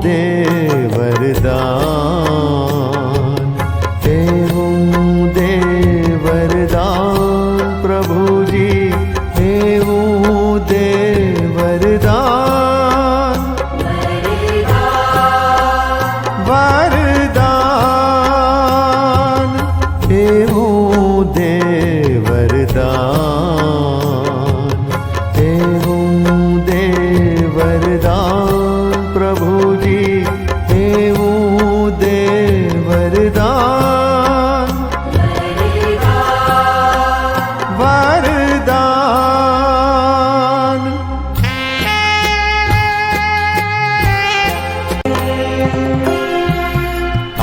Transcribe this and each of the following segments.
दे वरदान, એવું દે વરદાન પ્રભુજી, એવું દે વરદાન, વરદાન, એવું દે વરદાન, એવું દે વરદાન પ્રભુજી, એવું દે વરદાન, વરદાન.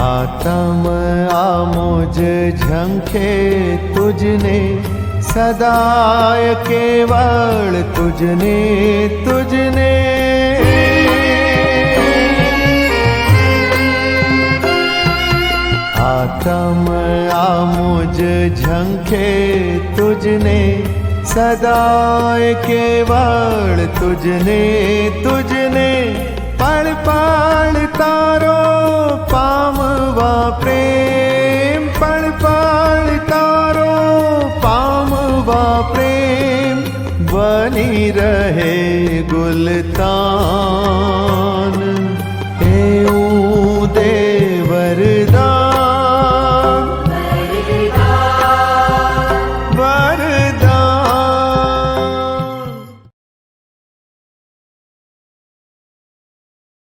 આતમ આમોજ ઝંખે તુજને, સદાય કેવળ તુજને, તુજને. આતમ આમોજ ઝંખે તુજને, સદાય કેવળ તુજને, તુજને. પળ પળ તારો પામવા પ્રેમ, પળ પળ તારો પામવા પ્રેમ, બની રહે ગુલતાન,